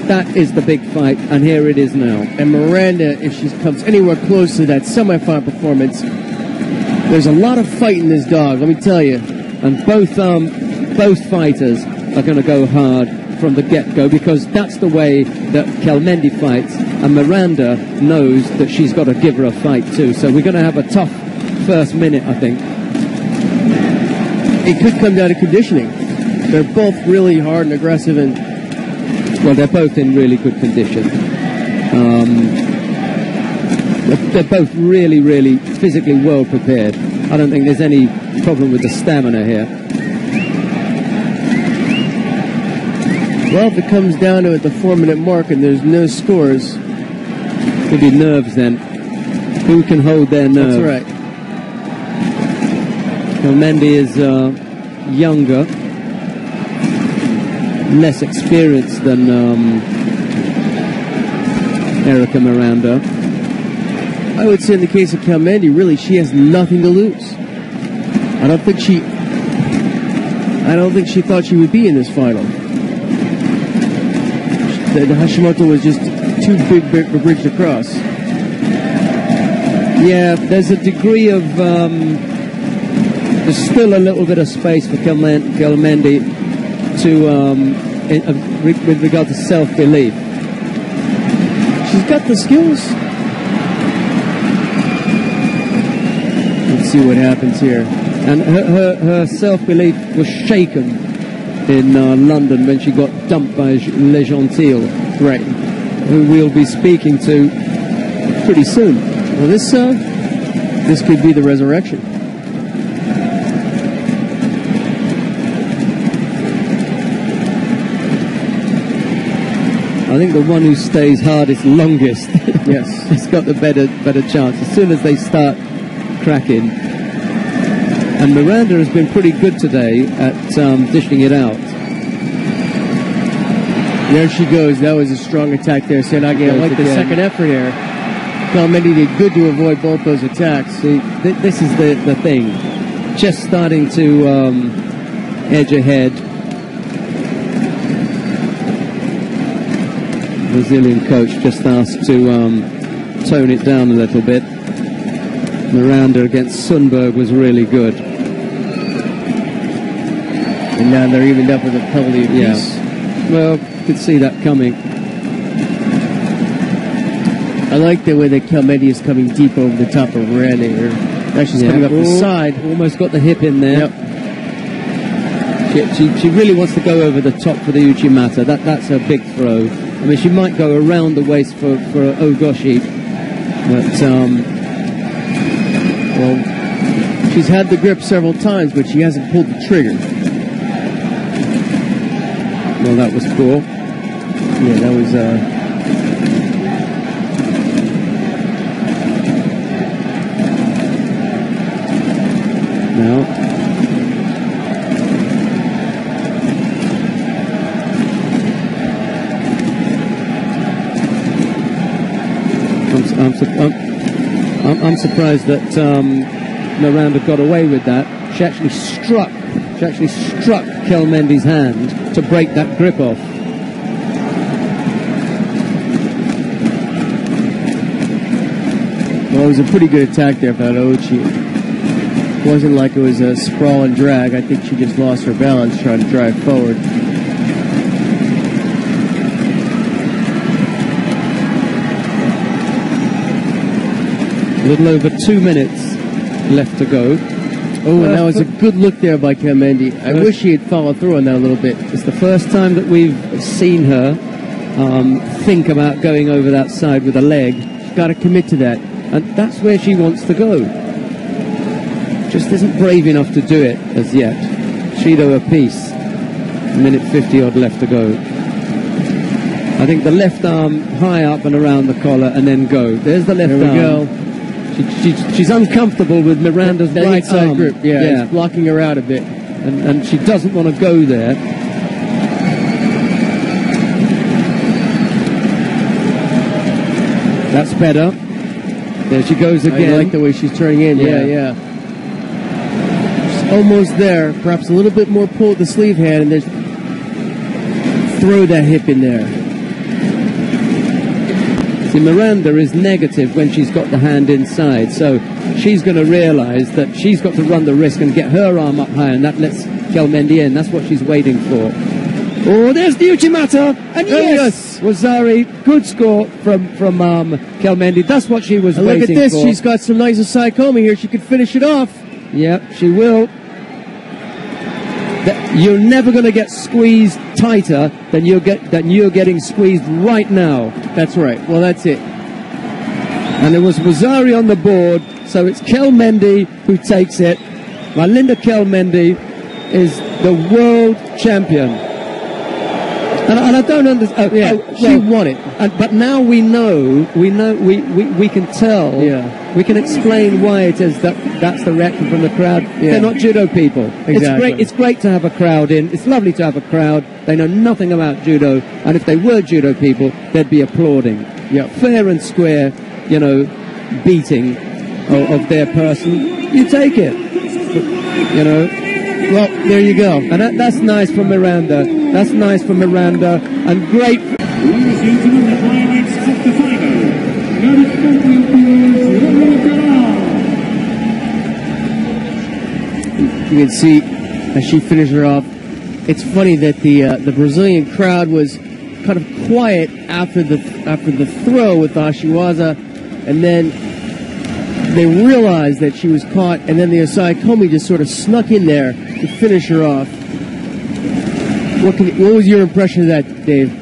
That is the big fight, and here it is now. And Miranda, if she comes anywhere close to that semifinal performance, there's a lot of fight in this dog, let me tell you. And both fighters are going to go hard from the get-go, because that's the way that Kelmendi fights, and Miranda knows that she's got to give her a fight too. So we're going to have a tough first minute, I think. It could come down to conditioning. They're both really hard and aggressive, and well, they're both in really good condition. They're both really, really physically well prepared. I don't think there's any problem with the stamina here. Well, if it comes down to it, the 4-minute mark, and there's no scores, could be nerves then. Who can hold their nerves? That's right. Kelmendi is younger, less experienced than Erika Miranda. I would say in the case of Kelmendi, really, she has nothing to lose. I don't think she thought she would be in this final. The Hashimoto was just too big a bridge to cross. Yeah, there's a degree of there's still a little bit of space for Kelmendi to with regard to self-belief. She's got the skills. Let's see what happens here. And her self-belief was shaken in London when she got dumped by Le Gentil, right? Who we'll be speaking to pretty soon. Well, this could be the resurrection. I think the one who stays hardest longest, yes, has got the better chance as soon as they start cracking. And Miranda has been pretty good today at dishing it out. There she goes. That was a strong attack there. I like the second effort there. Kelmendi did good to avoid both those attacks. See, this is the thing. Just starting to edge ahead. Brazilian coach just asked to tone it down a little bit. Miranda against Sundberg was really good. And now they're evened up with a penalty apiece. Yeah. Well, could see that coming. I like the way that Kelmendi is coming deep over the top of Miranda here. Now she's coming up the side. Almost got the hip in there. Yep. She really wants to go over the top for the Uchimata. That's her big throw. I mean, she might go around the waist for Ogoshi, but well, she's had the grip several times, but she hasn't pulled the trigger. Well, that was cool. Yeah, that was now. I'm surprised that Miranda got away with that. She actually struck Kelmendi's hand to break that grip off. Well, it was a pretty good attack there by Ochi. It wasn't like it was a sprawl and drag. I think she just lost her balance trying to drive forward. A little over 2 minutes left to go. Oh, and that was a good look there by Kelmendi. I wish he had followed through on that a little bit. It's the first time that we've seen her think about going over that side with a leg. She's got to commit to that. And that's where she wants to go. Just isn't brave enough to do it as yet. Judo apiece. Minute 50 odd left to go. I think the left arm high up and around the collar and then go. There's the left arm. There we go. She's uncomfortable with Miranda's right side arm. grip. Yeah, it's blocking her out a bit. And she doesn't want to go there. That's better. There she goes again. I like the way she's turning in. Yeah. She's almost there. Perhaps a little bit more pull at the sleeve hand, and there's throw that hip in there. See, Miranda is negative when she's got the hand inside, so she's going to realise that she's got to run the risk and get her arm up high, and that lets Kelmendi in. That's what she's waiting for. Oh, there's the Uchimata, and yes, Wazari, good score from Kelmendi. That's what she was waiting for. Look at this, she's got some nice Saikomi here. She could finish it off. Yep, she will. You're never going to get squeezed tighter than you're getting squeezed right now. That's right. Well, that's it. And there was Wazari on the board, so it's Kelmendi who takes it. Majlinda KELMENDI is the world champion. And I don't understand. She won it. But now we can tell. Yeah. We can explain why it is that's the reaction from the crowd. Yeah. They're not judo people. Exactly. It's great to have a crowd in. It's lovely to have a crowd. They know nothing about judo, and if they were judo people, they'd be applauding. Yeah. Fair and square, beating of their person. You take it. Well, there you go. And that's nice from Miranda. That's nice from Miranda, and great. You can see as she finished her off. It's funny that the Brazilian crowd was kind of quiet after the throw with Ashiwaza, and then they realized that she was caught, and then the Asai Komi just sort of snuck in there to finish her off. What was your impression of that, Dave?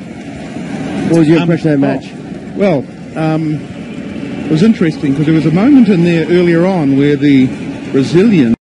What was your impression of that match? Well, it was interesting because there was a moment in there earlier on where the Brazilian